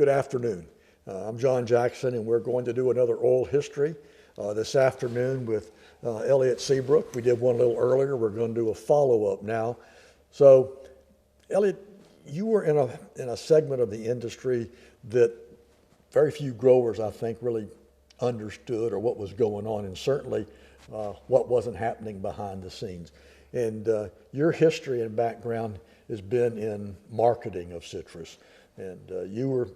Good afternoon. I'm John Jackson, and we're going to do another oral history this afternoon with Elliot Seabrook. We did one a little earlier. We're going to do a follow-up now. So, Elliot, you were in a segment of the industry that very few growers, I think, really understood or what was going on, and certainly what wasn't happening behind the scenes. And your history and background has been in marketing of citrus. And you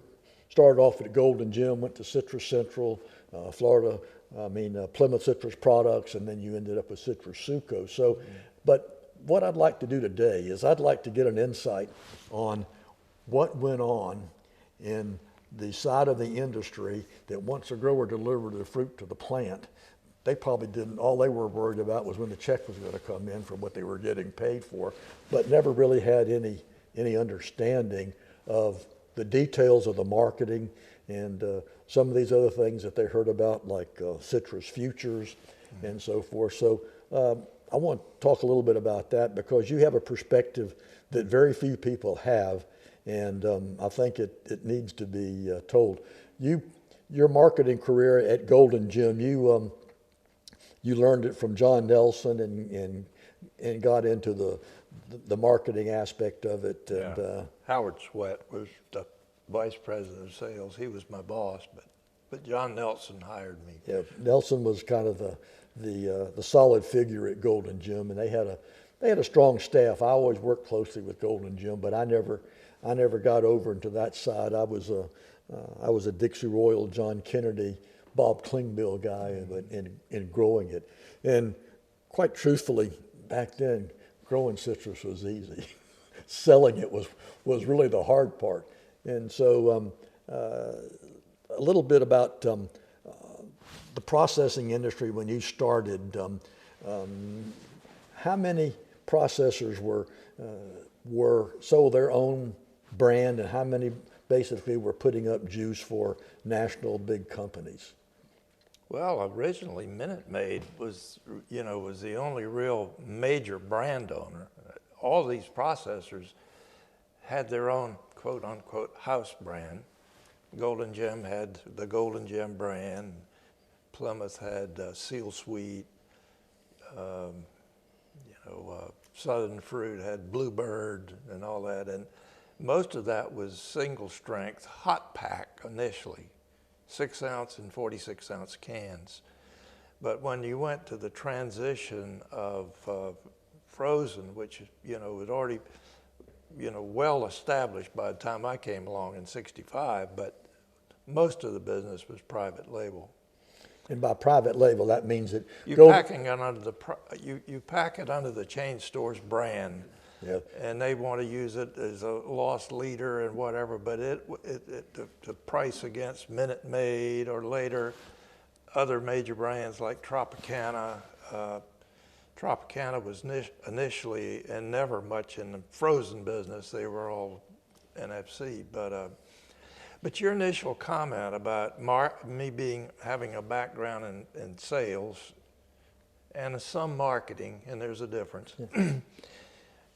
started off at Golden Gem, went to Citrus Central, Plymouth Citrus Products, and then you ended up with Citrus Suco. So, but what I'd like to do today is I'd like to get an insight on what went on in the side of the industry that once a grower delivered the fruit to the plant, they probably didn't, all they were worried about was when the check was going to come in from what they were getting paid for, but never really had any understanding of the details of the marketing and some of these other things that they heard about, like citrus futures and so forth. So I want to talk a little bit about that because you have a perspective that very few people have, and I think it needs to be told. Your marketing career at Golden Gem, you learned it from John Nelson and got into the marketing aspect of it. Yeah. And, Howard Sweat was the vice president of sales. He was my boss, but John Nelson hired me. yeah, Nelson was kind of the solid figure at Golden Gem, and they had a strong staff. I always worked closely with Golden Gem, but I never got over into that side. I was a Dixie Royal, John Kennedy, Bob Klingbeil guy in growing it. And quite truthfully, back then, growing citrus was easy. Selling it was really the hard part. And so a little bit about the processing industry when you started. How many processors were sold their own brand, and how many basically were putting up juice for national big companies? Well, originally Minute Maid was the only real major brand owner. All these processors had their own quote unquote house brand. Golden Gem had the Golden Gem brand. Plymouth had Seal Sweet. Southern Fruit had Bluebird and all that. And most of that was single strength hot pack initially, 6-ounce and 46-ounce cans. But when you went to the transition of frozen, which was already well established by the time I came along in '65, but most of the business was private label. And by private label, that means that you pack it under the chain store's brand. Yeah. And they want to use it as a loss leader and whatever, but the price against Minute Maid or later other major brands like Tropicana. Tropicana was initially and never much in the frozen business. They were all NFC. But your initial comment about me having a background in sales and some marketing, and there's a difference. Yeah.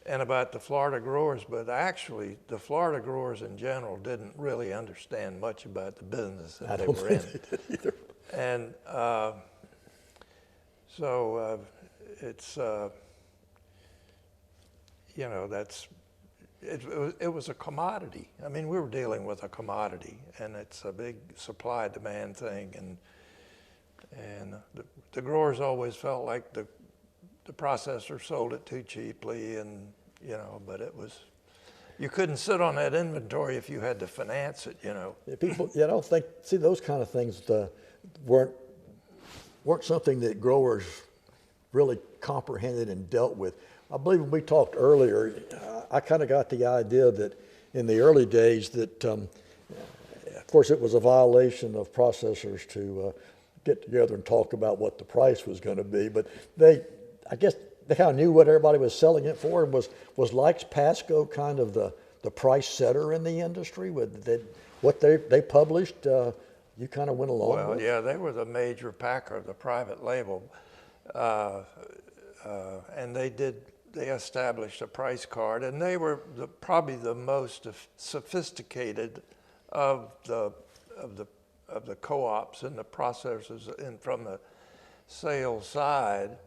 And about the Florida growers, but actually the Florida growers in general didn't really understand much about the business that they were in. They did either. And it's it was a commodity. I mean, we were dealing with a commodity, and it's a big supply demand thing, and the growers always felt like the processor sold it too cheaply, and but it was, you couldn't sit on that inventory if you had to finance it. Yeah, people, I don't think, see, those kind of things weren't something that growers really comprehended and dealt with. I believe when we talked earlier, I kind of got the idea that in the early days that, of course, it was a violation of processors to get together and talk about what the price was going to be, but I guess they kind of knew what everybody was selling it for, and was Likes Pasco kind of the price setter in the industry? What they published, you kind of went along with? Well, yeah, they were the major packer of the private label, and they established a price card, and they were probably the most sophisticated of the of the of the co-ops and the processors and from the sales side.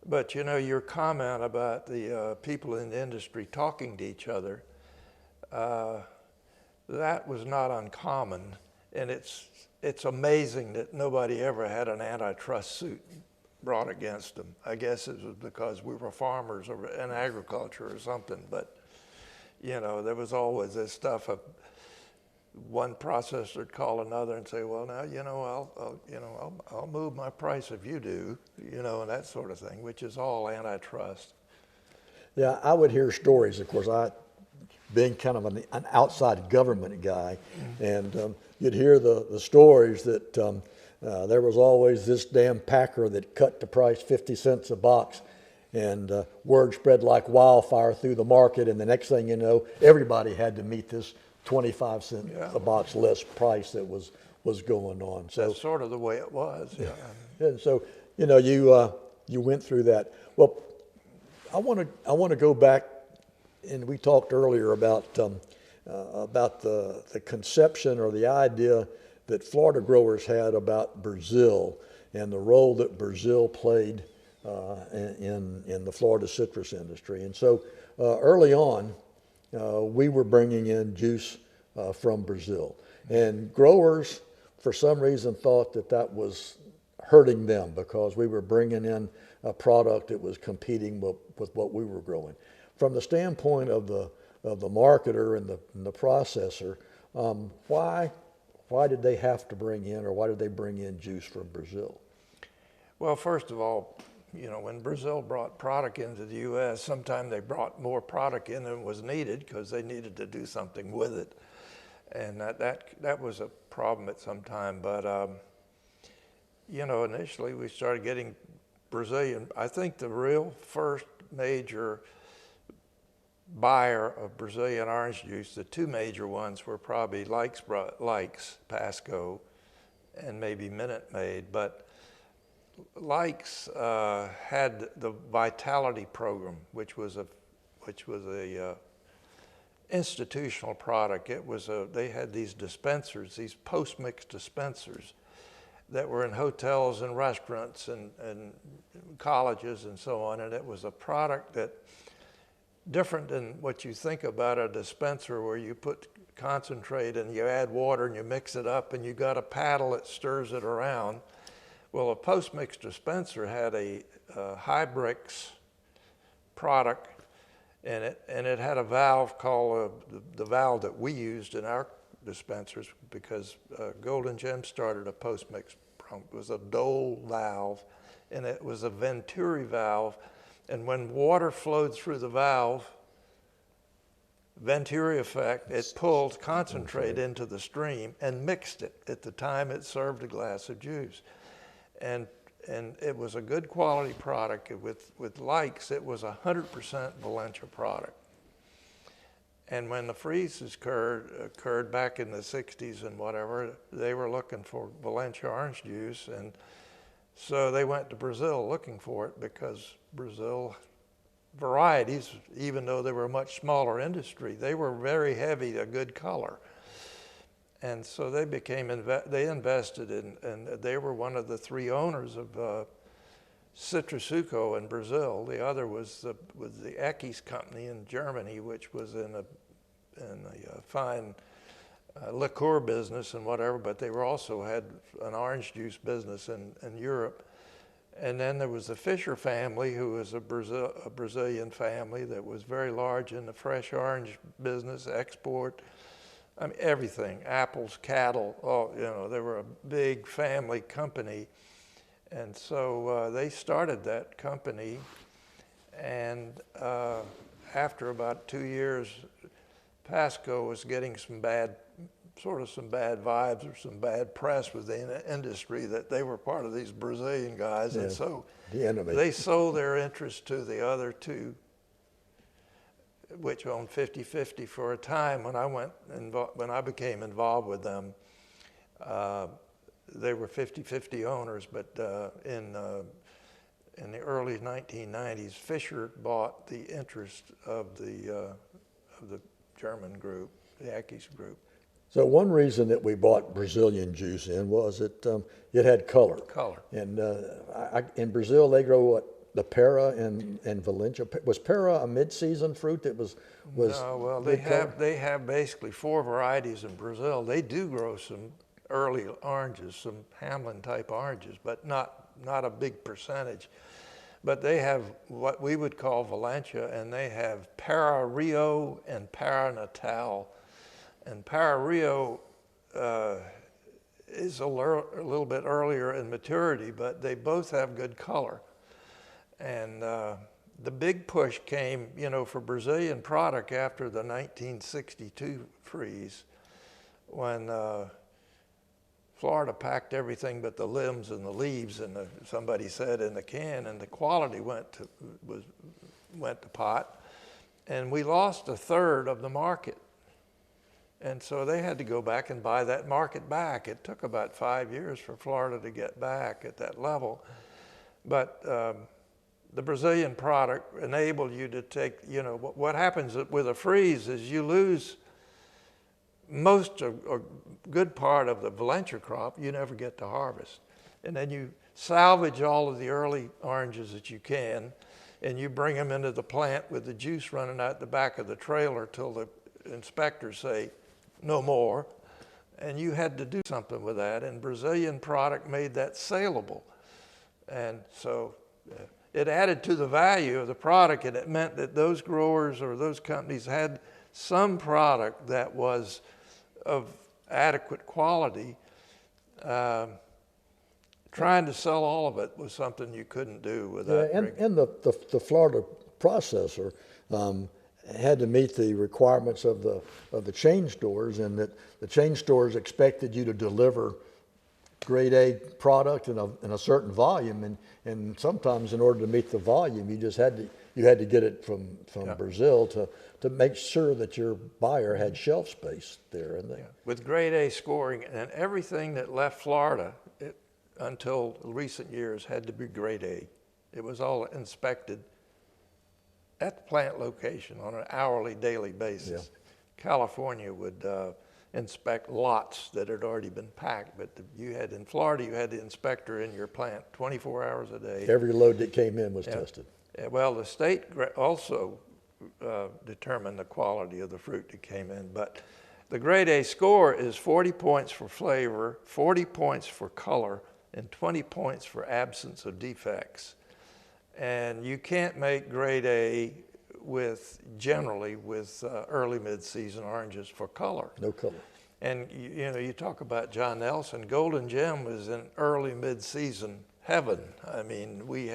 But you know, your comment about the people in the industry talking to each other, that was not uncommon, and it's amazing that nobody ever had an antitrust suit brought against them. I guess it was because we were farmers or in agriculture or something, but you know, there was always this stuff of one processor would call another and say, well, now, you know, I'll move my price if you do, you know, and that sort of thing, which is all antitrust. Yeah, I would hear stories. Of course, I, being kind of an outside government guy, and you'd hear the stories that there was always this damn packer that cut the price 50 cents a box, and word spread like wildfire through the market, and the next thing you know, everybody had to meet this 25 cent a box less price that was going on. So that's sort of the way it was. Yeah. and so, you know, you went through that. Well, I want to go back, and we talked earlier about the conception or the idea that Florida growers had about Brazil and the role that Brazil played in the Florida citrus industry. And so early on, we were bringing in juice from Brazil, and growers, for some reason, thought that was hurting them because we were bringing in a product that was competing with what we were growing. From the standpoint of the marketer and the processor, why did they have to bring in, or why did they bring in juice from Brazil? Well, first of all, you know, when Brazil brought product into the U.S., sometimes they brought more product in than was needed because they needed to do something with it, and that was a problem at some time. But you know, initially we started getting Brazilian. I think the real first major buyer of Brazilian orange juice, the two major ones were probably Likes, Pasco, and maybe Minute Maid, but Likes had the Vitality program, which was a institutional product. They had these dispensers, these post-mix dispensers that were in hotels and restaurants and colleges and so on, and it was a product that, different than what you think about a dispenser where you put concentrate and you add water and you mix it up and you got a paddle that stirs it around. Well, a post-mix dispenser had a Hybrix product in it, and it had a valve called the valve that we used in our dispensers, because Golden Gem started a post-mix. It was a Dole valve, and it was a Venturi valve, and when water flowed through the valve, Venturi effect, it pulled concentrate into the stream and mixed it at the time it served a glass of juice. And it was a good quality product. With Likes, it was 100% Valencia product. And when the freezes occurred back in the 60s and whatever, they were looking for Valencia orange juice, and so they went to Brazil looking for it, because Brazil varieties, even though they were a much smaller industry, they were very heavy, a good color. And so they they invested in, and they were one of the three owners of Citrusuco in Brazil. The other was the Eckes company in Germany, which was in a fine liqueur business and whatever, but they were also had an orange juice business in Europe. And then there was the Fisher family, who was a Brazilian family that was very large in the fresh orange business, export. I mean, everything, apples, cattle, you know, they were a big family company. And so they started that company, and after about 2 years, Pasco was getting some bad vibes or some bad press within the industry that they were part of these Brazilian guys. Yeah, and so they sold their interest to the other two, which owned 50-50 for a time. When I became involved with them, they were 50-50 owners, but in the early 1990s, Fisher bought the interest of the German group, Yankees group. So one reason that we bought Brazilian juice in was it had color. Color. And in Brazil, they grow what? The Pera and Valencia. Was Pera a mid-season fruit that was No, well, they have basically 4 varieties in Brazil. They do grow some early oranges, some Hamlin type oranges, but not a big percentage. But they have what we would call Valencia, and they have Pera Rio and Pera Natal. And Pera Rio is a little bit earlier in maturity, but they both have good color. And the big push came, for Brazilian product after the 1962 freeze, when Florida packed everything but the limbs and the leaves, and somebody said in the can, and the quality went to pot, and we lost 1/3 of the market. And so they had to go back and buy that market back. It took about 5 years for Florida to get back at that level. But the Brazilian product enabled you to take, what happens with a freeze is you lose most a good part of the Valencia crop. You never get to harvest. And then you salvage all of the early oranges that you can, and you bring them into the plant with the juice running out the back of the trailer till the inspectors say, no more, and you had to do something with that, and Brazilian product made that salable. And so it added to the value of the product, and it meant that those growers or those companies had some product that was of adequate quality. Trying to sell all of it was something you couldn't do without. Yeah, and the Florida processor had to meet the requirements of the chain stores, and that the chain stores expected you to deliver grade A product in a certain volume, and sometimes in order to meet the volume, you had to get it from Brazil to make sure that your buyer had shelf space there. And with grade A scoring, and everything that left Florida until recent years had to be grade A. It was all inspected at the plant location on an hourly, daily basis. Yeah. California would inspect lots that had already been packed, but in Florida, you had the inspector in your plant 24 hours a day. Every load that came in was tested. Well, the state also determined the quality of the fruit that came in, but the grade A score is 40 points for flavor, 40 points for color, and 20 points for absence of defects. And you can't make grade A generally with early mid-season oranges for color. No color. And you talk about John Nelson. Golden Gem was in early mid-season heaven. I mean, we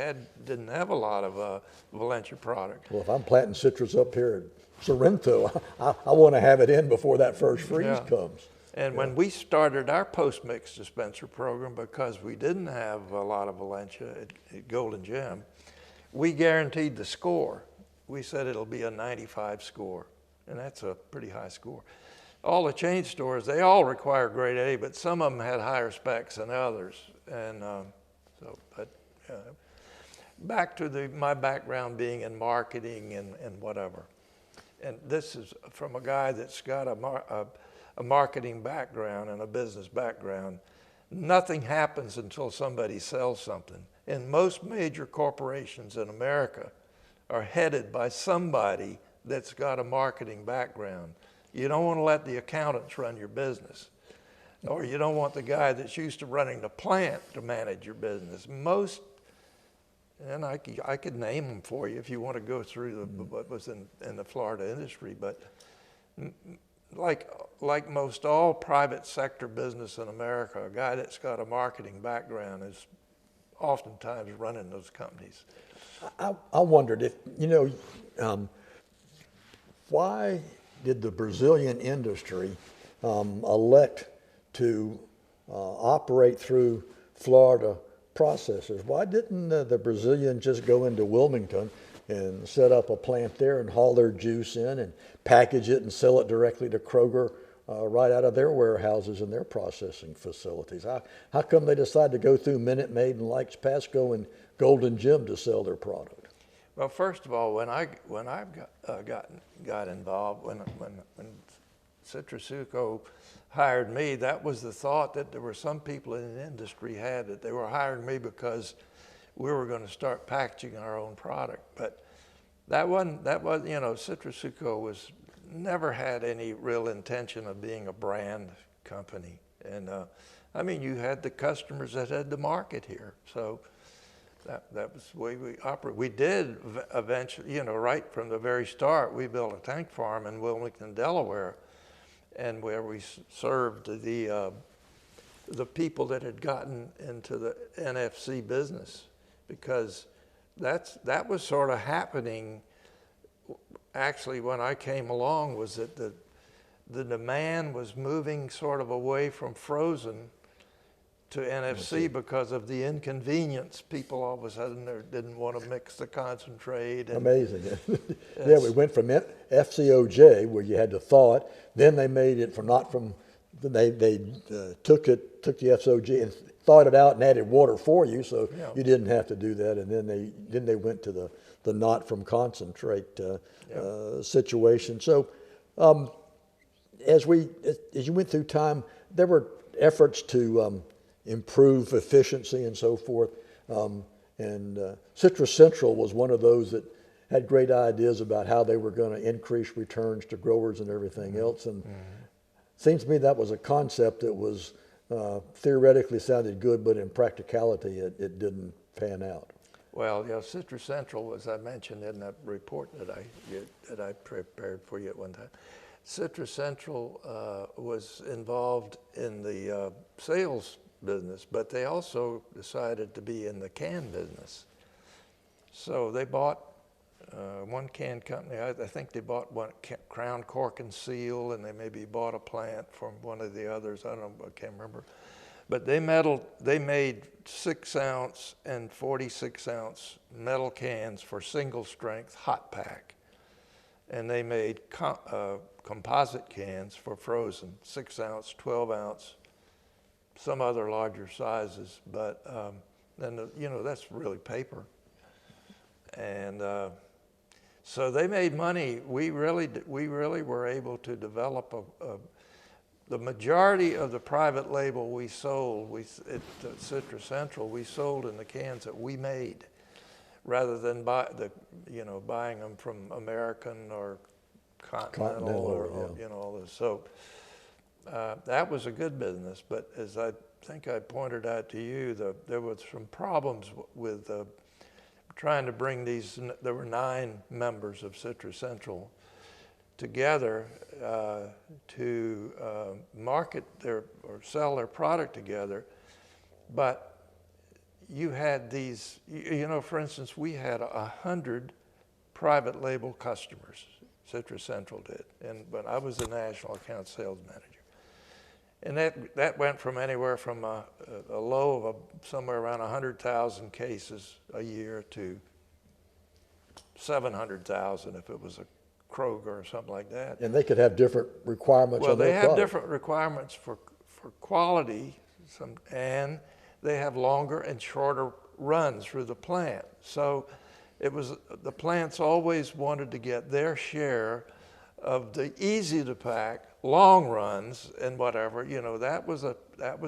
didn't have a lot of Valencia product. Well, if I'm planting citrus up here at Sorrento, I want to have it in before that first freeze comes. And when we started our post-mix dispenser program, because we didn't have a lot of Valencia at Golden Gem, we guaranteed the score. We said it'll be a 95 score, and that's a pretty high score. All the chain stores, they all require grade A, but some of them had higher specs than others. And back to my background being in marketing and whatever. And this is from a guy that's got a marketing background and a business background. Nothing happens until somebody sells something. And most major corporations in America are headed by somebody that's got a marketing background. You don't want to let the accountants run your business, or you don't want the guy that's used to running the plant to manage your business. Most, and I could name them for you if you want to go through what was in the Florida industry, but like most all private sector business in America, a guy that's got a marketing background is oftentimes running those companies. I wondered if, why did the Brazilian industry elect to operate through Florida processors? Why didn't the Brazilian just go into Wilmington and set up a plant there and haul their juice in and package it and sell it directly to Kroger right out of their warehouses and their processing facilities? How come they decided to go through Minute Maid and Likes Pasco and Golden Gem to sell their product? Well, first of all, when I got involved, when Citrasuco hired me, that was the thought that there were some people in the industry had, that they were hiring me because we were going to start packaging our own product. But that wasn't, you know, Citrasuco was never had any real intention of being a brand company. And I mean, you had the customers that had the market here. So that was the way we operated. We did eventually, you know, right from the very start, we built a tank farm in Wilmington, Delaware, and where we served the people that had gotten into the NFC business, because that was sort of happening. Actually, when I came along, was that the demand was moving sort of away from frozen to NFC because of the inconvenience. People all of a sudden didn't want to mix the concentrate. And amazing. Yeah, we went from FCOJ, where you had to thaw it, then they made it they took the FCOJ and thawed it out and added water for you, so Yeah. you didn't have to do that. And then they went to the not from concentrate situation. So as you went through time, there were efforts to improve efficiency and so forth. And Citrus Central was one of those that had great ideas about how they were going to increase returns to growers and everything else. And seems to me that was a concept that was theoretically sounded good, but in practicality it didn't pan out. Well, yeah, Citrus Central, as I mentioned in that report that I prepared for you at one time, Citrus Central was involved in the sales business, but they also decided to be in the can business. So they bought one can company. I think they bought one Crown Cork and Seal, and they maybe bought a plant from one of the others. I don't know, I can't remember. But they made 6-ounce and 46-ounce metal cans for single strength hot pack. And they made composite cans for frozen, 6-ounce, 12-ounce, some other larger sizes. But then, you know, that's really paper. And so they made money. We really were able to develop the majority of the private label we sold at Citrus Central, we sold in the cans that we made, rather than buying them from American or Continental or you know, all this. So that was a good business. But as I think I pointed out to you, there was some problems with trying to bring these. There were 9 members of Citrus Central together to market or sell their product together. But you had these, you know, for instance, we had 100 private label customers, Citrus Central did, but I was the national account sales manager. And that went from anywhere from a low of somewhere around 100,000 cases a year to 700,000 if it was a Kroger or something like that. And they could have different requirements on their product. Well, they have different requirements for quality, and they have longer and shorter runs through the plant. So the plants always wanted to get their share of the easy to pack long runs and whatever. You know, that was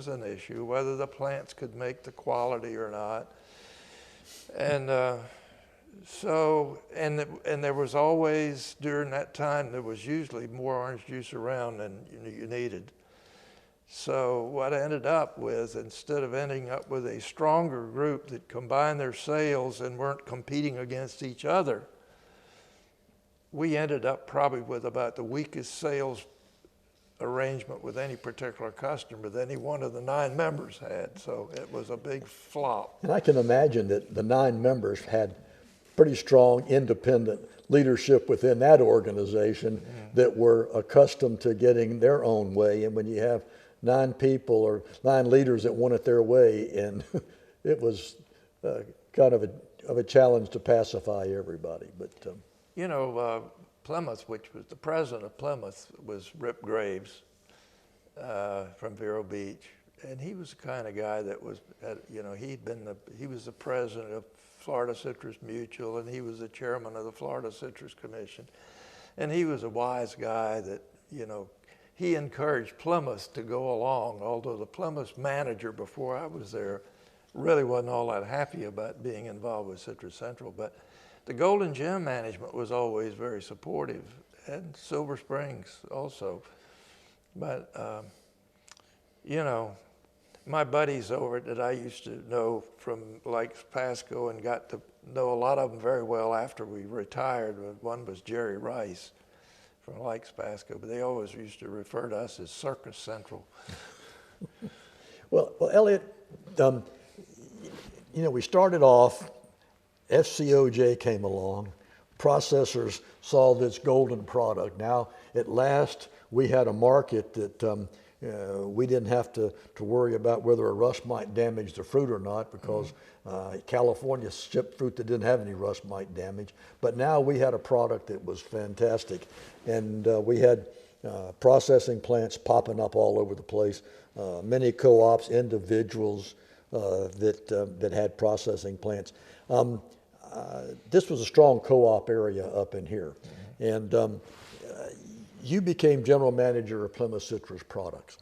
an issue, whether the plants could make the quality or not. And so there was always, during that time, there was usually more orange juice around than you needed. So what I ended up with, instead of ending up with a stronger group that combined their sales and weren't competing against each other, we ended up probably with about the weakest sales arrangement with any particular customer that any one of the 9 members had. So it was a big flop. And I can imagine that the 9 members had pretty strong independent leadership within that organization that were accustomed to getting their own way. And when you have 9 people or 9 leaders that want it their way, and it was kind of a challenge to pacify everybody. But you know, Plymouth, which was the president of Plymouth, was Rip Graves from Vero Beach, and he was the kind of guy that was, you know, he was the president of Florida Citrus Mutual, and he was the chairman of the Florida Citrus Commission, and he was a wise guy that, you know, he encouraged Plymouth to go along, although the Plymouth manager before I was there really wasn't all that happy about being involved with Citrus Central. But the Golden Gem management was always very supportive, and Silver Springs also. But, you know, my buddies over it that I used to know from Lakes Pasco and got to know a lot of them very well after we retired. One was Jerry Rice from Lakes Pasco, but they always used to refer to us as Circus Central. Well, Elliot, you know, we started off, FCOJ came along, processors saw this golden product. Now, at last, we had a market that we didn't have to worry about whether a rust mite damaged the fruit or not, because California shipped fruit that didn't have any rust mite damage. But now we had a product that was fantastic, and we had processing plants popping up all over the place, many co-ops, individuals that had processing plants. This was a strong co-op area up in here, and you became general manager of Plymouth Citrus Products.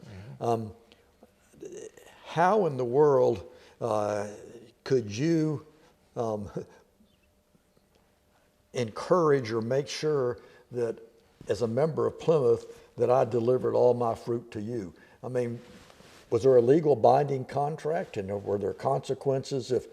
How in the world could you encourage or make sure that as a member of Plymouth that I delivered all my fruit to you? I mean, was there a legal binding contract, and were there consequences if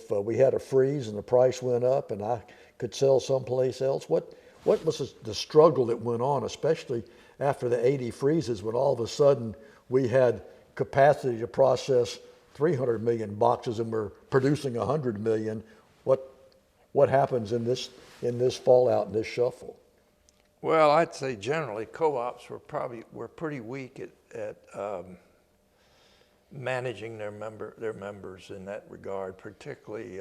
we had a freeze and the price went up and I could sell someplace else? What was the struggle that went on, especially after the 80 freezes, when all of a sudden we had capacity to process 300 million boxes and we're producing 100 million? What happens in this fallout, in this shuffle? Well, I'd say generally co-ops were pretty weak at managing their members in that regard, particularly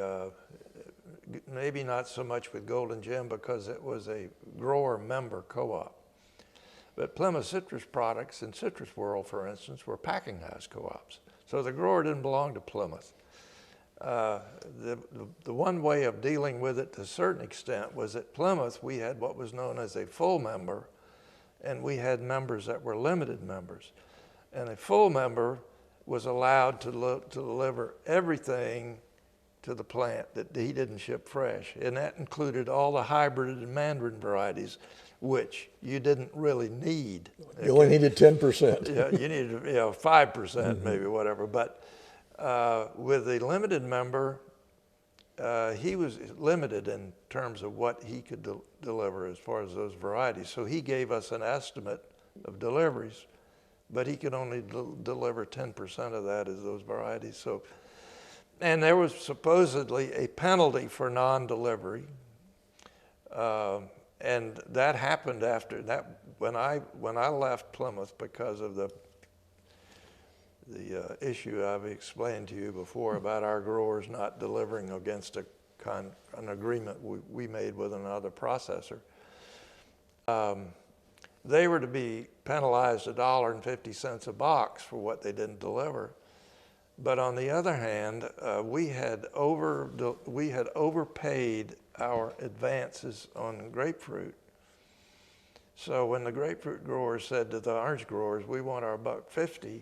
maybe not so much with Golden Gem because it was a grower member co-op. But Plymouth Citrus Products and Citrus World, for instance, were packing house co-ops. So the grower didn't belong to Plymouth. The one way of dealing with it to a certain extent was at Plymouth we had what was known as a full member, and we had members that were limited members. And a full member was allowed to deliver everything to the plant that he didn't ship fresh. And that included all the hybrid and mandarin varieties, which you didn't really need. You only needed 10%. Yeah, you needed 5% maybe, whatever. But with the limited member, he was limited in terms of what he could deliver as far as those varieties. So he gave us an estimate of deliveries, but he could only deliver 10% of that as those varieties. So, and there was supposedly a penalty for non-delivery, and that happened after that. When I left Plymouth because of the issue I've explained to you before about our growers not delivering against an agreement we made with another processor, they were to be penalized $1.50 a box for what they didn't deliver. But on the other hand, we had overpaid our advances on grapefruit. So when the grapefruit growers said to the orange growers, "We want our $1.50,"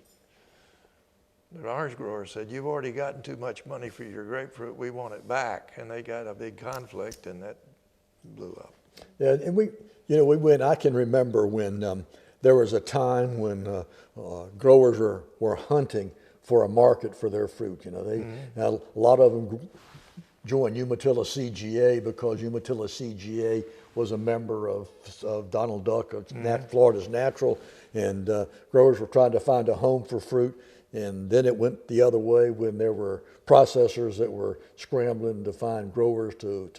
the orange growers said, "You've already gotten too much money for your grapefruit. We want it back." And they got a big conflict, and that blew up. Yeah, and we went. I can remember when there was a time when growers were hunting for a market for their fruit. You know, a lot of them joined Umatilla CGA because Umatilla CGA was a member of Donald Duck, of Florida's Natural, and growers were trying to find a home for fruit. And then it went the other way when there were processors that were scrambling to find growers to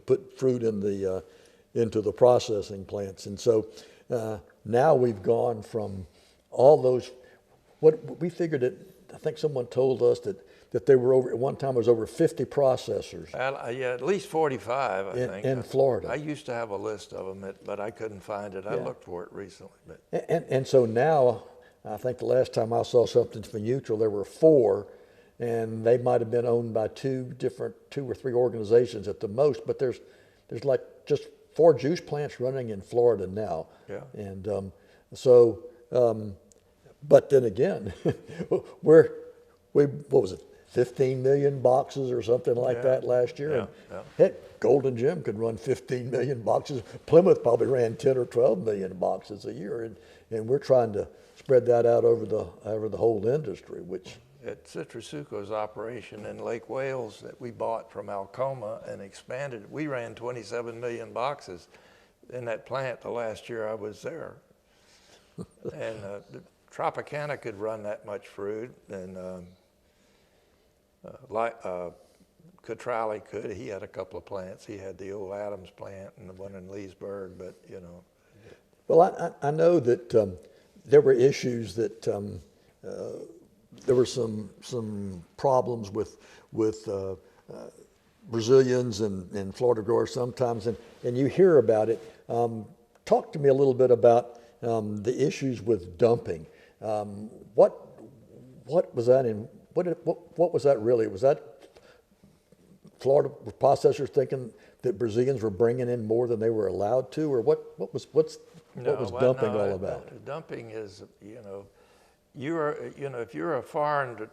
put fruit into the processing plants. And so now we've gone from all those. What we figured that I think someone told us that there were over at one time there was over 50 processors. Yeah, at least 45, I think. In Florida. I used to have a list of them, but I couldn't find it. I looked for it recently. But. And so now, I think the last time I saw something from Neutral, there were 4, and they might have been owned by 2 or 3 organizations at the most. But there's like just 4 juice plants running in Florida now. Yeah. And So, but then again, what was it, 15 million boxes or something like that last year? Yeah, And yeah. heck, Golden Gym could run 15 million boxes. Plymouth probably ran 10 or 12 million boxes a year, and we're trying to spread that out over the whole industry, which. At Citrasuco's operation in Lake Wales that we bought from Alcoma and expanded, we ran 27 million boxes in that plant the last year I was there. And Tropicana could run that much fruit, and Catrali could. He had a couple of plants. He had the old Adams plant and the one in Leesburg, but you know. Well, I know that there were issues that there were some problems with Brazilians and Florida growers sometimes, and you hear about it. Talk to me a little bit about the issues with dumping. What was that in? What was that really? Was that Florida processors thinking that Brazilians were bringing in more than they were allowed to, or what was dumping all about? Dumping is, you know, if you're a foreign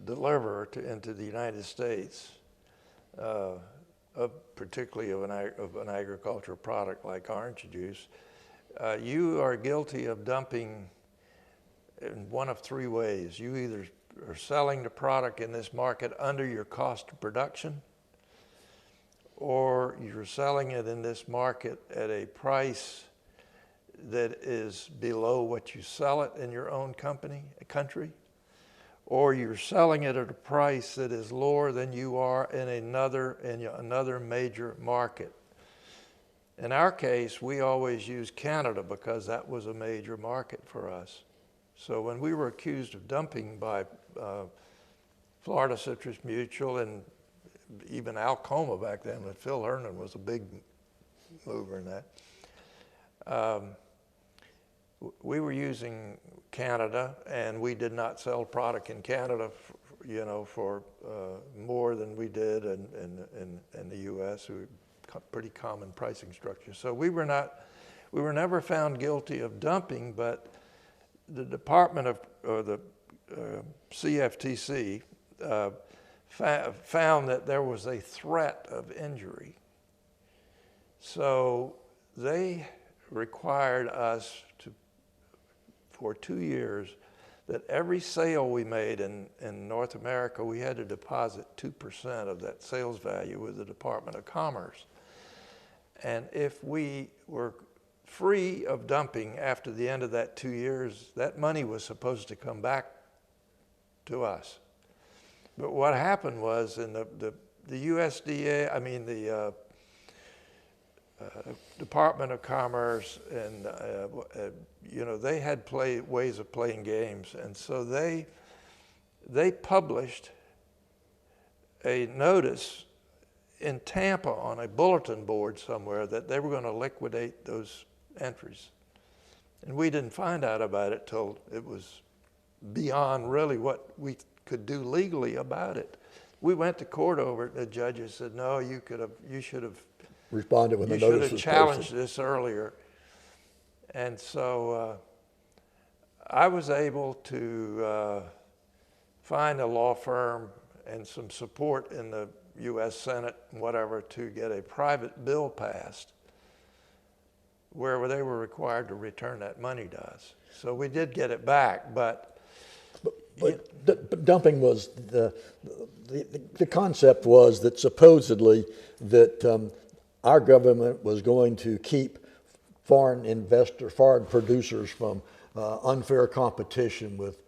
deliverer into the United States, particularly of an agricultural product like orange juice, you are guilty of dumping in one of three ways. You either are selling the product in this market under your cost of production, or you're selling it in this market at a price that is below what you sell it in your own country, or you're selling it at a price that is lower than you are in another major market. In our case, we always use Canada because that was a major market for us. So when we were accused of dumping by Florida Citrus Mutual and even Alcoma back then, when Phil Hernan was a big mover in that, we were using Canada, and we did not sell product in Canada, for more than we did in the U.S. Pretty common pricing structure. So we were never found guilty of dumping, but the the CFTC found that there was a threat of injury. So they required us for 2 years, that every sale we made in North America, we had to deposit 2% of that sales value with the Department of Commerce. And if we were free of dumping after the end of that 2 years, that money was supposed to come back to us. But what happened was in the USDA, the Department of Commerce, and they had ways of playing games, and so they published a notice in Tampa on a bulletin board somewhere that they were going to liquidate those entries, and we didn't find out about it till it was beyond really what we could do legally about it. We went to court over it, and the judges said, "No, you should have." Responded when the notice was posted. You should have challenged this earlier. And so I was able to find a law firm and some support in the U.S. Senate and whatever to get a private bill passed where they were required to return that money to us. So we did get it back, but dumping was the concept was that supposedly that our government was going to keep foreign producers from unfair competition with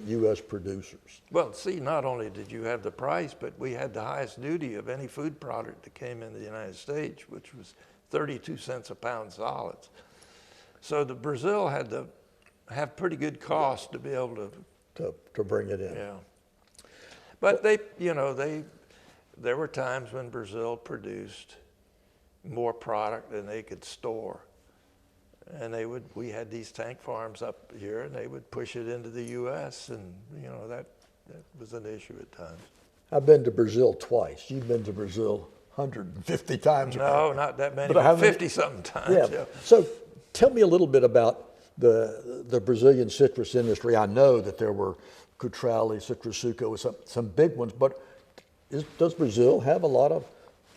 U.S. producers. Well, see, not only did you have the price, but we had the highest duty of any food product that came into the United States, which was 32 cents a pound solids. So the Brazil had to have pretty good cost to be able to bring it in. Yeah. But there were times when Brazil produced more product than they could store. And we had these tank farms up here, and they would push it into the U.S., and that was an issue at times. I've been to Brazil twice. You've been to Brazil 150 times. No, not that many, but 50-something times. Yeah. So Tell me a little bit about the Brazilian citrus industry. I know that there were Cutrale, Citrasuco, some big ones, but does Brazil have a lot of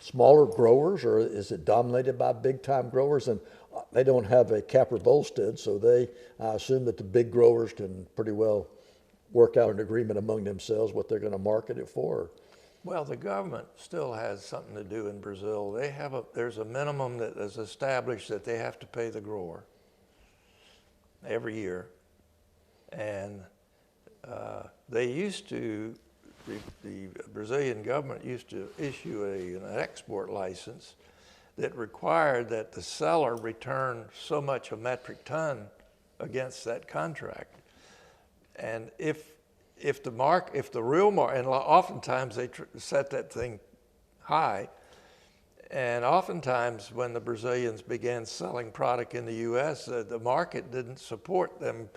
smaller growers, or is it dominated by big-time growers? And they don't have a Capra Volstead, so I assume that the big growers can pretty well work out an agreement among themselves what they're going to market it for. Well, the government still has something to do in Brazil. There's a minimum that is established that they have to pay the grower every year. And they used to, the Brazilian government used to issue an export license that required that the seller return so much a metric ton against that contract. And if the real market, and oftentimes they set that thing high, and oftentimes when the Brazilians began selling product in the U.S., the market didn't support them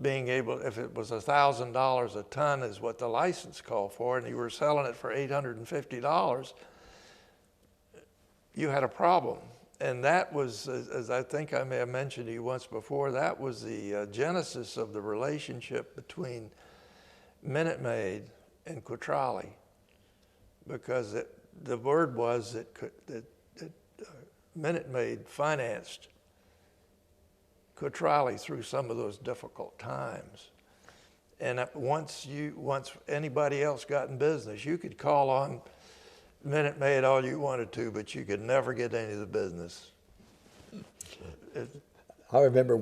being able, if it was $1,000 a ton is what the license called for, and you were selling it for $850, you had a problem. And that was, as I think I may have mentioned to you once before, that was the genesis of the relationship between Minute Maid and Cutrale, because the word was that Minute Maid financed Cutrale through some of those difficult times. And once anybody else got in business, you could call on Minute Maid all you wanted to, but you could never get any of the business. I remember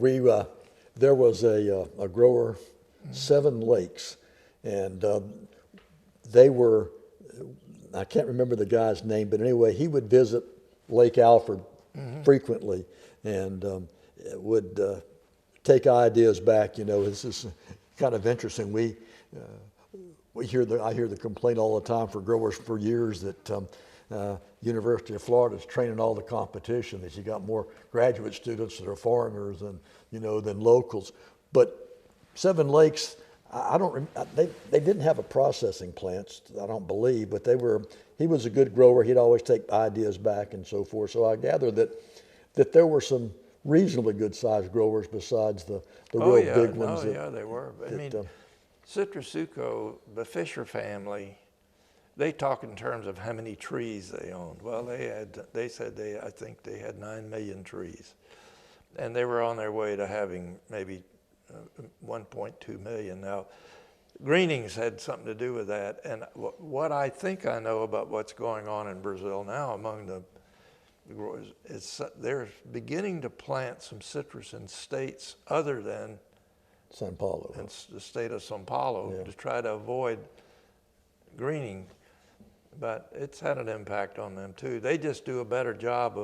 there was a grower, 7 Lakes, and they were, I can't remember the guy's name, but anyway, he would visit Lake Alfred frequently and would take ideas back. You know, this is kind of interesting. I hear the complaint all the time for growers for years that University of Florida is training all the competition, that you got more graduate students that are foreigners than locals. But 7 Lakes, they didn't have a processing plant, I don't believe, but he was a good grower. He'd always take ideas back and so forth. So I gather that there were some reasonably good sized growers besides the real big ones. Yeah, they were. I mean, Citrasuco, the Fisher family, they talk in terms of how many trees they owned. Well, I think they had 9 million trees. And they were on their way to having maybe 1.2 million. Now, Greenings had something to do with that. And what I think I know about what's going on in Brazil now among the growers is they're beginning to plant some citrus in states other than Sao Paulo. And the state of Sao Paulo to try to avoid greening. But it's had an impact on them too. They just do a better job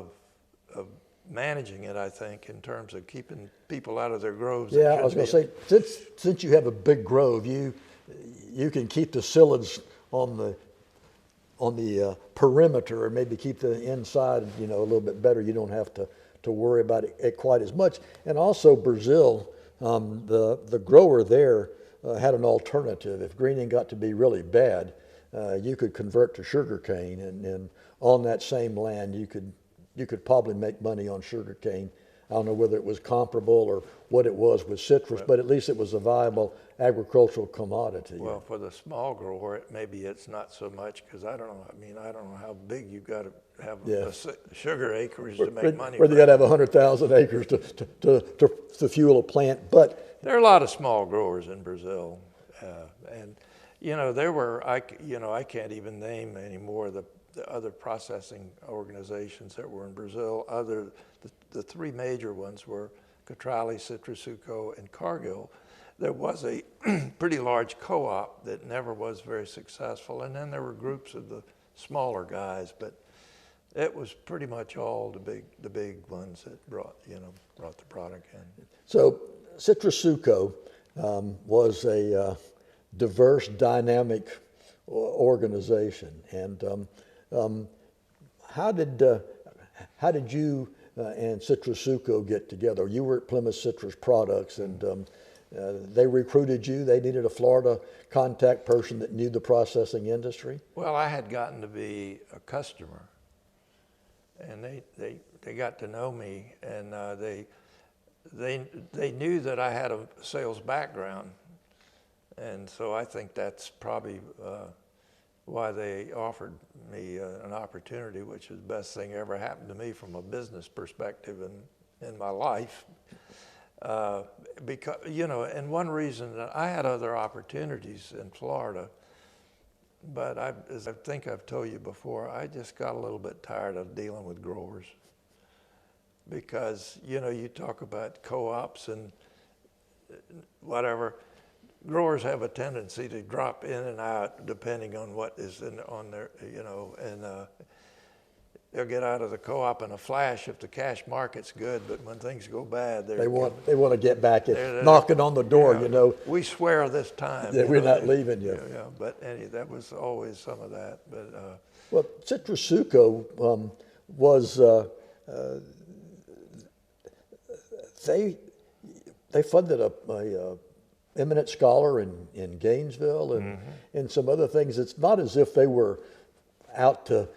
of managing it, I think, in terms of keeping people out of their groves. Yeah, I was going to say, since you have a big grove, you can keep the psyllids on the perimeter, or maybe keep the inside, a little bit better. You don't have to worry about it quite as much. And also Brazil, the grower there had an alternative. If greening got to be really bad, you could convert to sugarcane, and on that same land, you could probably make money on sugarcane. I don't know whether it was comparable or what it was with citrus, but at least it was a viable agricultural commodity. Well, for the small grower, maybe it's not so much, because I don't know. I mean, I don't know how big you've got to have sugar acreage to make money. Where you got to have 100,000 acres to fuel a plant, but there are a lot of small growers in Brazil, and there were I can't even name anymore the other processing organizations that were in Brazil. The 3 major ones were Cutrale, Citrasuco, and Cargill. There was a pretty large co-op that never was very successful, and then there were groups of the smaller guys, but it was pretty much all the big ones that brought the product in. So Citrasuco was a diverse, dynamic organization, and how did you and Citrasuco get together? You were at Plymouth Citrus Products, and they recruited you. They needed a Florida contact person that knew the processing industry. Well, I had gotten to be a customer, and they got to know me, and they knew that I had a sales background, and so I think that's probably why they offered me an opportunity, which is the best thing ever happened to me from a business perspective in my life. Because, you know, and one reason that I had other opportunities in Florida, but as I think I've told you before, I just got a little bit tired of dealing with growers. Because, you know, you talk about co-ops and whatever, growers have a tendency to drop in and out depending on what is on their, you know, and they'll get out of the co-op in a flash if the cash market's good, but when things go bad, they want to get back at knocking on the door, you know. We swear this time. Yeah, we're not leaving you. Yeah, but that was always some of that. But well, Citrasuco was they funded a eminent scholar in Gainesville and some other things. It's not as if they were out to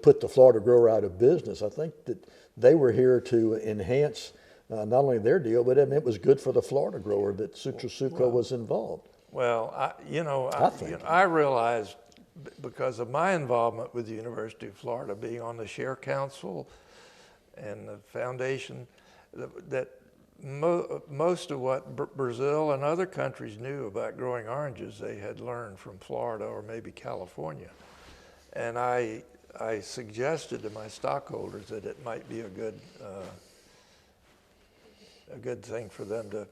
put the Florida grower out of business. I think that they were here to enhance not only their deal, but I mean, it was good for the Florida grower that Citrasuco was involved. Well, I realized because of my involvement with the University of Florida, being on the Share Council and the foundation, that most of what Brazil and other countries knew about growing oranges, they had learned from Florida or maybe California. And I suggested to my stockholders that it might be a good thing for them to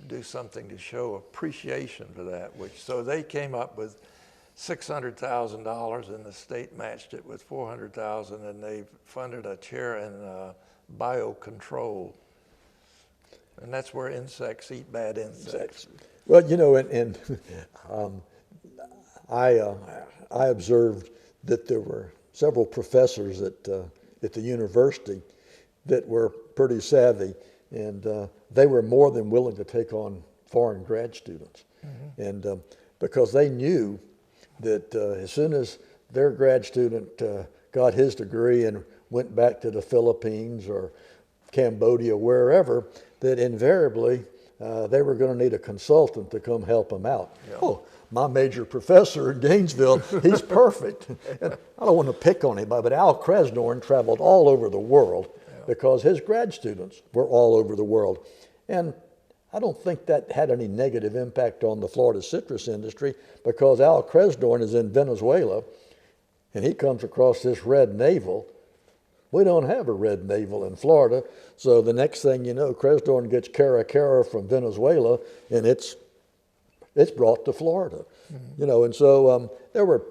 do something to show appreciation for that. So they came up with $600,000, and the state matched it with $400,000, and they funded a chair in biocontrol. And that's where insects eat bad insects. Well, you know, and I observed that there were several professors at the university that were pretty savvy, and they were more than willing to take on foreign grad students. And because they knew that as soon as their grad student got his degree and went back to the Philippines or Cambodia, wherever, that invariably they were going to need a consultant to come help them out. Yeah. Oh, my major professor in Gainesville, he's perfect. And I don't want to pick on anybody, but Al Cresdorn traveled all over the world because his grad students were all over the world. And I don't think that had any negative impact on the Florida citrus industry, because Al Cresdorn is in Venezuela and he comes across this red navel. We don't have a red navel in Florida. So the next thing you know, Cresdorn gets Cara from Venezuela, and it's brought to Florida. You know, and so there were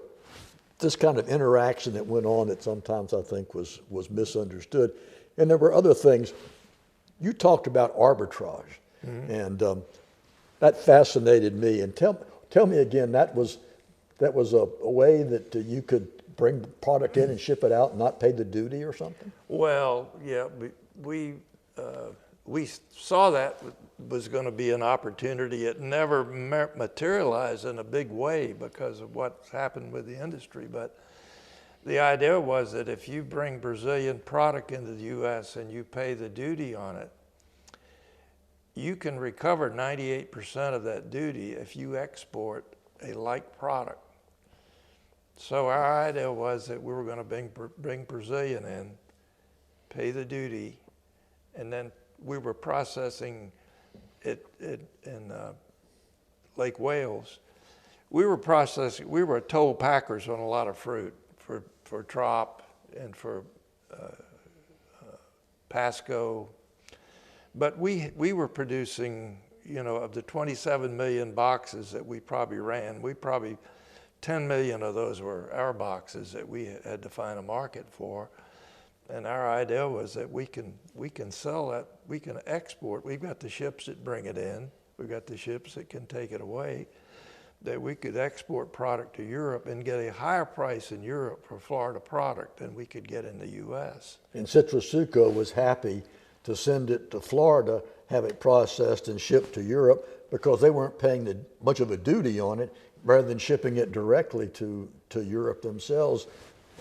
this kind of interaction that went on that sometimes I think was misunderstood. And there were other things. You talked about arbitrage, and that fascinated me. And tell me again, that was a way that you could bring the product in and ship it out and not pay the duty or something? Well, yeah, we saw that was going to be an opportunity. It never materialized in a big way because of what's happened with the industry. But the idea was that if you bring Brazilian product into the U.S. and you pay the duty on it, you can recover 98% of that duty if you export a like product. So our idea was that we were going to bring Brazilian in, pay the duty, and then we were processing it in Lake Wales. We were toll packers on a lot of fruit for Trop and for Pasco. But we were producing, you know, of the 27 million boxes that we probably ran, 10 million of those were our boxes that we had to find a market for. And our idea was that we can sell that, we can export. We've got the ships that bring it in. We've got the ships that can take it away, that we could export product to Europe and get a higher price in Europe for Florida product than we could get in the U.S. And Citrasuco was happy to send it to Florida, have it processed and shipped to Europe, because they weren't paying much of a duty on it, rather than shipping it directly to Europe themselves,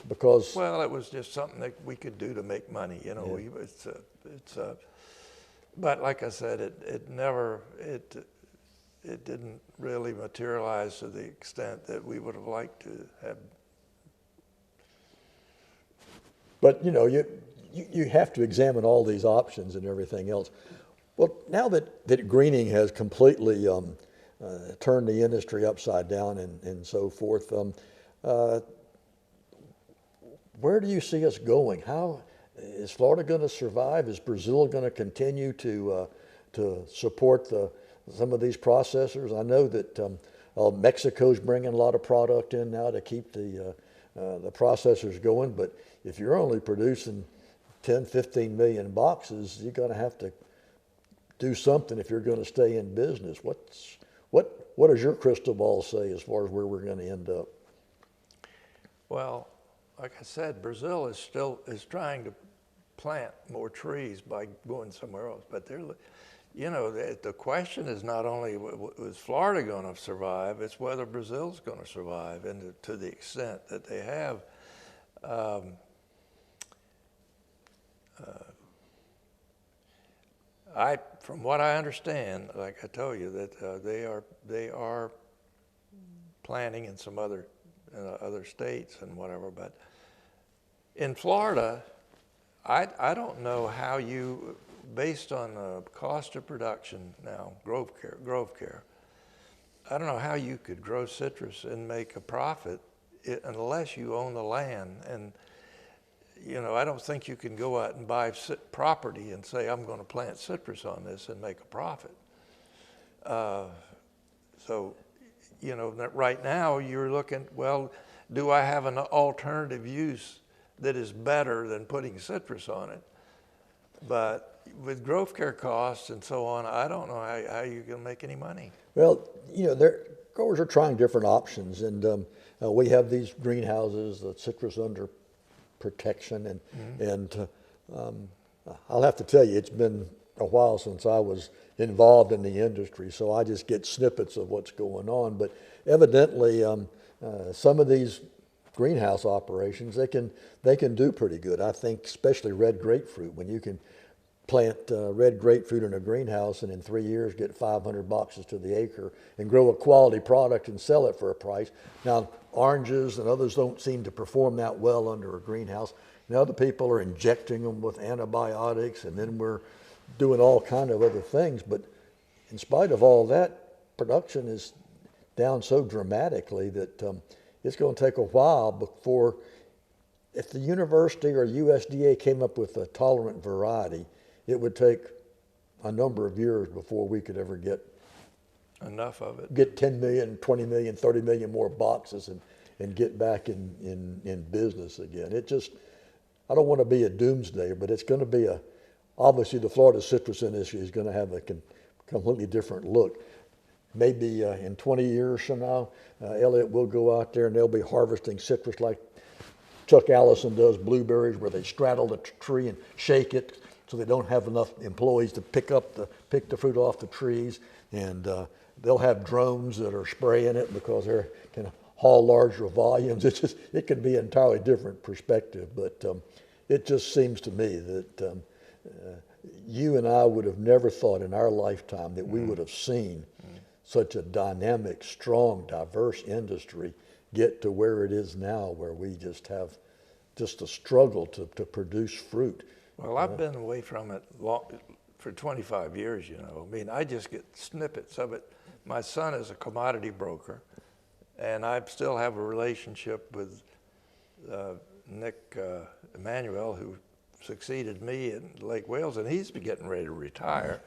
because... Well, it was just something that we could do to make money, you know. But like I said, it never, it didn't really materialize to the extent that we would have liked to have. But, you know, you have to examine all these options and everything else. Well, now that greening has completely turned the industry upside down and so forth, where do you see us going? How is Florida going to survive? Is Brazil going to continue to support some of these processors? I know that Mexico's bringing a lot of product in now to keep the processors going, but if you're only producing 10, 15 million boxes, you're going to have to do something if you're going to stay in business. What does your crystal ball say as far as where we're going to end up? Well, like I said, Brazil is trying to plant more trees by going somewhere else. But they're, you know, the question is not only is Florida going to survive, it's whether Brazil's going to survive, and to the extent that they have. From what I understand, like I told you, that they are planting in some other states and whatever. But in Florida, I don't know how you, based on the cost of production now, grove care, I don't know how you could grow citrus and make a profit unless you own the land. And you know, I don't think you can go out and buy property and say, I'm going to plant citrus on this and make a profit. So, you know, right now you're looking, well, do I have an alternative use that is better than putting citrus on it? But with growth care costs and so on, I don't know how you're going to make any money. Well, you know, growers are trying different options, and we have these greenhouses, the citrus under protection, and I'll have to tell you, it's been a while since I was involved in the industry, so I just get snippets of what's going on. But evidently, some of these greenhouse operations, they can do pretty good. I think especially red grapefruit, when you can plant red grapefruit in a greenhouse and in 3 years get 500 boxes to the acre and grow a quality product and sell it for a price. Now, oranges and others don't seem to perform that well under a greenhouse. And other people are injecting them with antibiotics, and then we're doing all kind of other things. But in spite of all that, production is down so dramatically that it's going to take a while before, if the university or USDA came up with a tolerant variety, it would take a number of years before we could ever get enough of it. Get 10 million, 20 million, 30 million more boxes and get back in business again. It just, I don't want to be a doomsdayer, but it's going to be obviously the Florida citrus industry is going to have a completely different look. Maybe in 20 years from now, Elliot will go out there and they'll be harvesting citrus like Chuck Allison does blueberries, where they straddle the tree and shake it so they don't have enough employees to pick the fruit off the trees, and they'll have drones that are spraying it because they can haul larger volumes. It could be an entirely different perspective, but it just seems to me that you and I would have never thought in our lifetime that we would have seen such a dynamic, strong, diverse industry get to where it is now, where we just have just a struggle to produce fruit. Well, I've been away from it for 25 years, you know. I mean, I just get snippets of it. My son is a commodity broker, and I still have a relationship with Nick Emanuel, who succeeded me in Lake Wales, and he's getting ready to retire.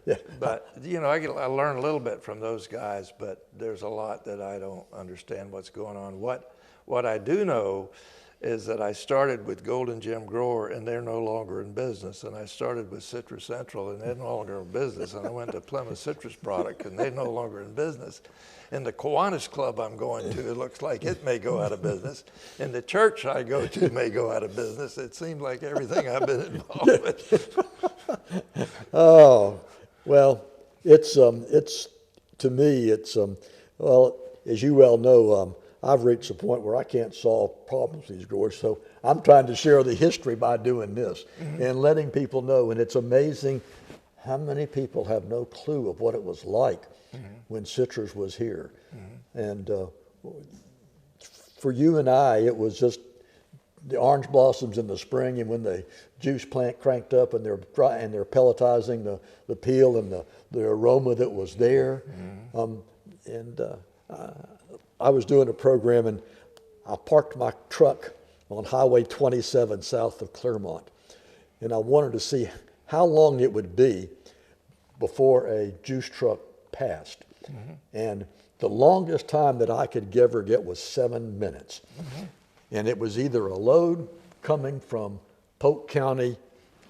Yeah. But, you know, I learn a little bit from those guys, but there's a lot that I don't understand what's going on. What I do know is that I started with Golden Gem Grower, and they're no longer in business. And I started with Citrus Central, and they're no longer in business. And I went to Plymouth Citrus Product, and they're no longer in business. And the Kiwanis Club I'm going to, it looks like it may go out of business. And the church I go to may go out of business. It seems like everything I've been involved with. Oh, well, it's to me, well, as you well know, I've reached a point where I can't solve problems with these growers, so I'm trying to share the history by doing this and letting people know. And it's amazing how many people have no clue of what it was like when citrus was here? And for you and I, it was just the orange blossoms in the spring, and when the juice plant cranked up and they're dry and they're pelletizing the peel and the aroma that was there. I was doing a program, and I parked my truck on Highway 27 south of Clermont, and I wanted to see how long it would be before a juice truck passed. And the longest time that I could ever get was 7 minutes. And it was either a load coming from Polk County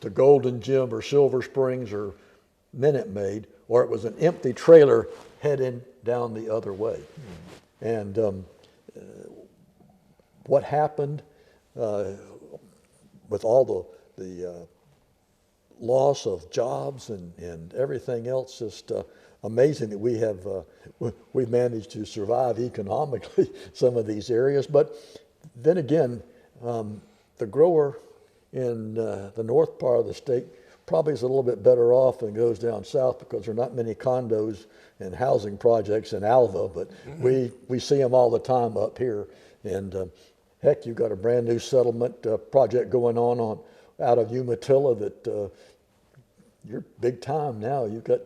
to Golden Gym or Silver Springs or Minute Maid, or it was an empty trailer heading down the other way. And what happened with all the loss of jobs and everything else, just amazing that we've managed to survive economically some of these areas. But then again, the grower in the north part of the state probably is a little bit better off than goes down south, because there are not many condos and housing projects in Alva, but we see them all the time up here. And heck, you've got a brand new settlement project going on out of Umatilla that you're big time now. You've got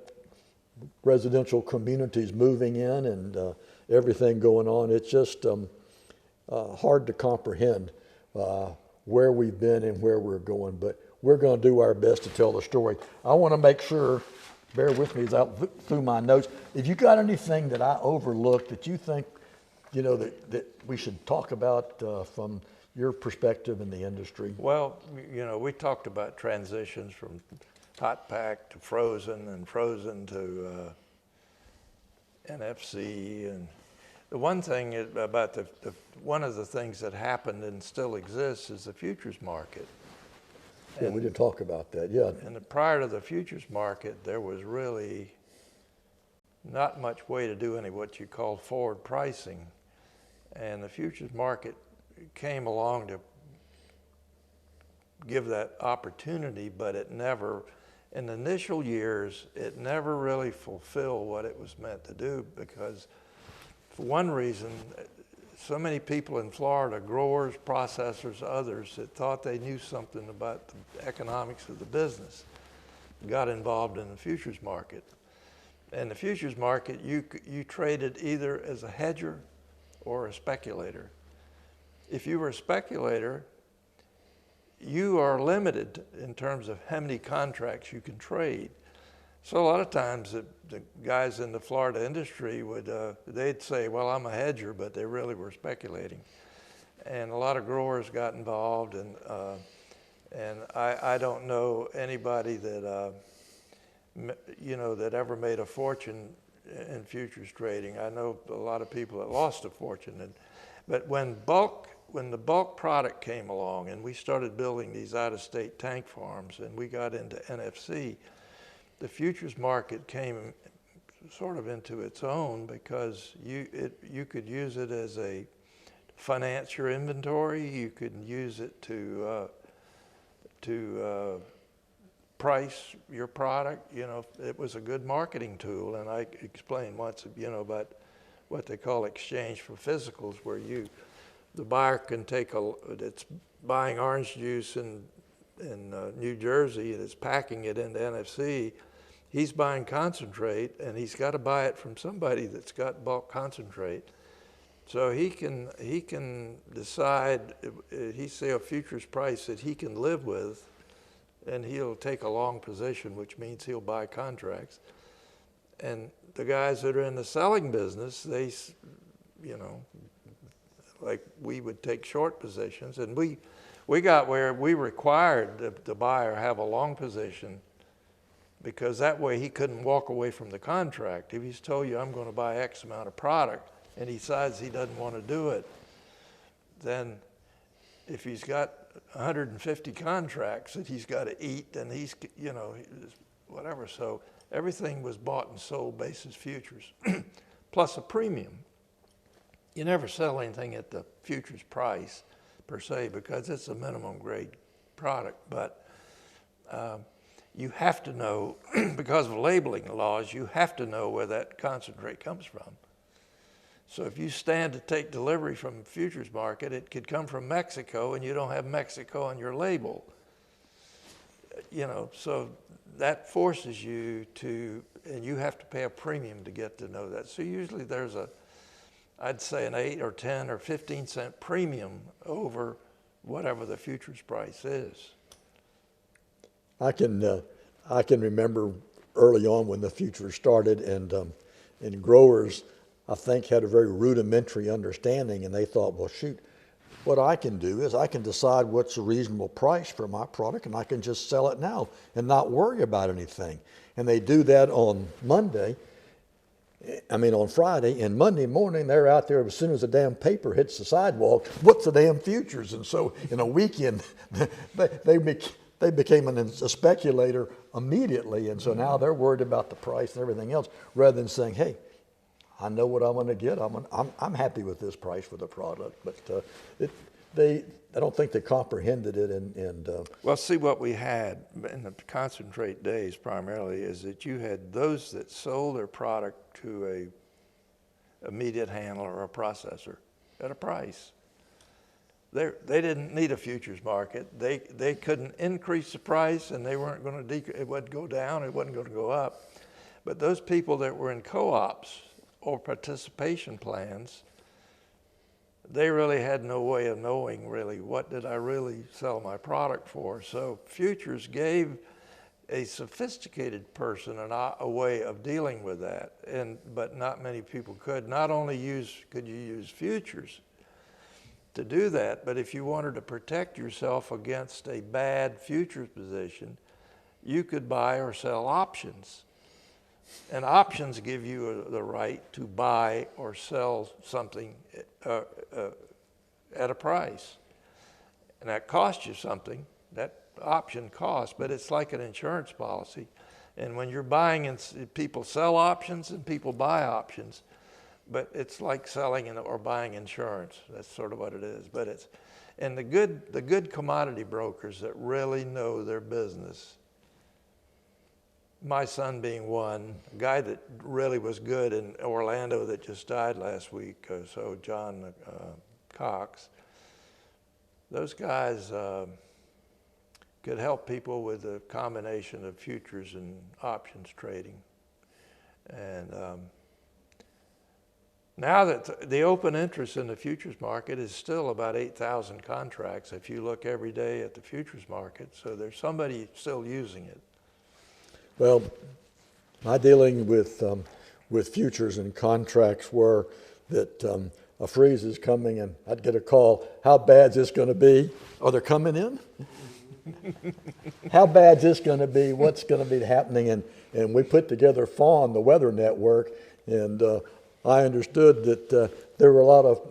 residential communities moving in and everything going on. It's just hard to comprehend where we've been and where we're going, but we're going to do our best to tell the story. I want to make sure, bear with me as I look through my notes, if you got anything that I overlooked that you think, that we should talk about from your perspective in the industry. Well, we talked about transitions from hot pack to frozen, and frozen to NFC. And the one thing about one of the things that happened and still exists is the futures market. Yeah, we didn't talk about that, yeah. And prior to the futures market, there was really not much way to do what you call forward pricing. And the futures market came along to give that opportunity, but it never, in the initial years, it never really fulfilled what it was meant to do, because for one reason, so many people in Florida, growers, processors, others, that thought they knew something about the economics of the business, got involved in the futures market. And the futures market, you traded either as a hedger or a speculator. If you were a speculator, you are limited in terms of how many contracts you can trade. So a lot of times the guys in the Florida industry they'd say, well, I'm a hedger, but they really were speculating. And a lot of growers got involved, and I don't know anybody that, that ever made a fortune in futures trading. I know a lot of people that lost a fortune. But when the bulk product came along and we started building these out-of-state tank farms and we got into NFC, the futures market came sort of into its own, because you could use it as a finance your inventory. You could use it to price your product. It was a good marketing tool. And I explained once, about what they call exchange for physicals, where the buyer can it's buying orange juice in New Jersey and is packing it into NFC. He's buying concentrate, and he's got to buy it from somebody that's got bulk concentrate. So he can decide, he say a futures price that he can live with, and he'll take a long position, which means he'll buy contracts. And the guys that are in the selling business, they, like we would take short positions, and we got where we required the buyer have a long position, because that way he couldn't walk away from the contract. If he's told you, I'm going to buy X amount of product, and he decides he doesn't want to do it, then if he's got 150 contracts that he's got to eat, then he's, whatever. So everything was bought and sold basis futures, plus a premium. You never sell anything at the futures price per se, because it's a minimum grade product. But you have to know, because of labeling laws, you have to know where that concentrate comes from. So if you stand to take delivery from a futures market, it could come from Mexico and you don't have Mexico on your label. So that forces you to, and you have to pay a premium to get to know that. So usually there's I'd say an 8 or 10 or 15 cent premium over whatever the futures price is. I can remember early on when the futures started, and growers, I think, had a very rudimentary understanding, and they thought, well, shoot, what I can do is I can decide what's a reasonable price for my product, and I can just sell it now and not worry about anything. And they do that on on Friday, and Monday morning they're out there as soon as the damn paper hits the sidewalk, what's the damn futures? And so in a weekend, they became a speculator immediately, and so now they're worried about the price and everything else, rather than saying, hey, I know what I'm going to get. I'm happy with this price for the product. But I don't think they comprehended it. Well, see, what we had in the concentrate days primarily is that you had those that sold their product to a immediate handler or a processor at a price. They didn't need a futures market. They couldn't increase the price, and they weren't going to it wouldn't go down. It wasn't going to go up. But those people that were in co-ops or participation plans, they really had no way of knowing really what did I really sell my product for. So futures gave a sophisticated person a way of dealing with that, but not many people could. Not only could you use futures to do that, but if you wanted to protect yourself against a bad futures position, you could buy or sell options. And options give you the right to buy or sell something at a price. And that costs you something. That option costs, but it's like an insurance policy. And when you're buying, and people sell options and people buy options, but it's like selling or buying insurance. That's sort of what it is. But and the good commodity brokers that really know their business, my son being one, a guy that really was good in Orlando that just died last week, so John Cox, those guys could help people with a combination of futures and options trading. And now that the open interest in the futures market is still about 8,000 contracts if you look every day at the futures market, so there's somebody still using it. Well, my dealing with futures and contracts were that a freeze is coming, and I'd get a call, how bad's this going to be? Oh, they're coming in? How bad's this going to be? What's going to be happening? And we put together FAWN, the weather network, and I understood that there were a lot of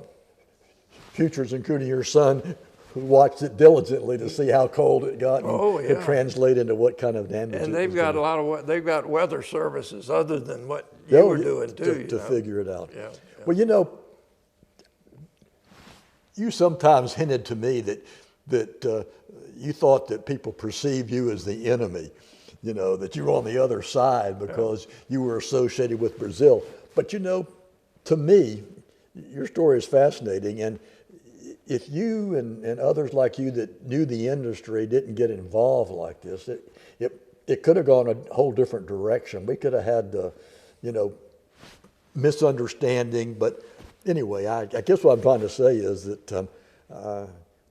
futures, including your son, who watched it diligently to see how cold it got and could translate into what kind of damage. And they've got they've got weather services other than what you were doing too. To figure it out. Yeah. Well, you sometimes hinted to me that you thought that people perceived you as the enemy, that you were on the other side because you were associated with Brazil. But to me, your story is fascinating, and if you and others like you that knew the industry didn't get involved like this, it could have gone a whole different direction. We could have had misunderstanding. But anyway, I guess what I'm trying to say is that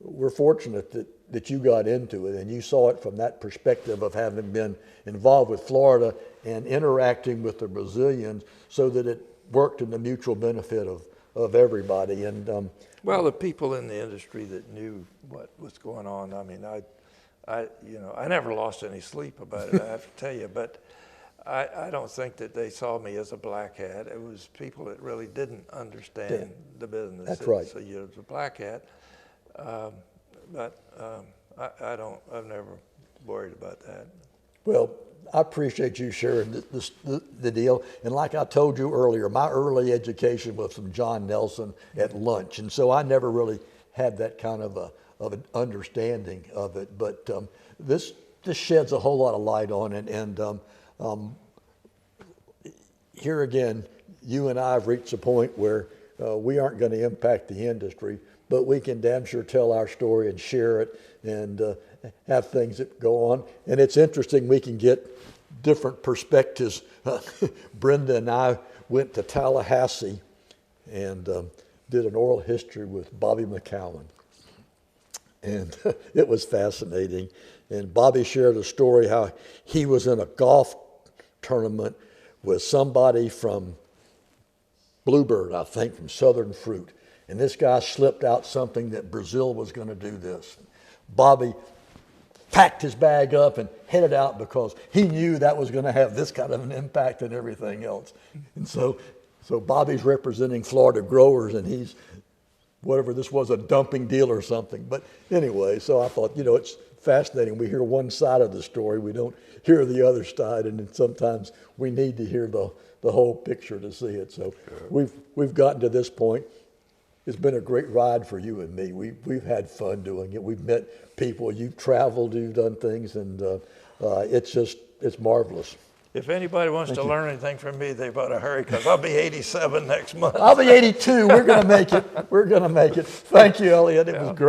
we're fortunate that you got into it and you saw it from that perspective of having been involved with Florida and interacting with the Brazilians, so that it worked in the mutual benefit of everybody. And well, the people in the industry that knew what was going on, I mean, I never lost any sleep about it, I have to tell you, but I don't think that they saw me as a black hat. It was people that really didn't understand the business. That's right. So you was a black hat, but I've never worried about that. Well, I appreciate you sharing the deal. And like I told you earlier, my early education was from John Nelson at lunch. And so I never really had that kind of an understanding of it. But this this sheds a whole lot of light on it. And here again, you and I have reached a point where we aren't going to impact the industry, but we can damn sure tell our story and share it and have things that go on. And it's interesting, we can get different perspectives. Brenda and I went to Tallahassee and did an oral history with Bobby McCowan. And it was fascinating. And Bobby shared a story how he was in a golf tournament with somebody from Bluebird, I think, from Southern Fruit. And this guy slipped out something that Brazil was going to do this. Bobby packed his bag up and headed out because he knew that was going to have this kind of an impact and everything else. And so Bobby's representing Florida growers, and he's, whatever this was, a dumping deal or something. But anyway, so I thought, it's fascinating. We hear one side of the story. We don't hear the other side, and then sometimes we need to hear the whole picture to see it. So we've gotten to this point. It's been a great ride for you and me. We've had fun doing it. We've met people. You've traveled, you've done things, and it's marvelous. If anybody wants to learn anything from me, they better hurry, because I'll be 87 next month. I'll be 82. We're going to make it. We're going to make it. Thank you, Elliot. It was great.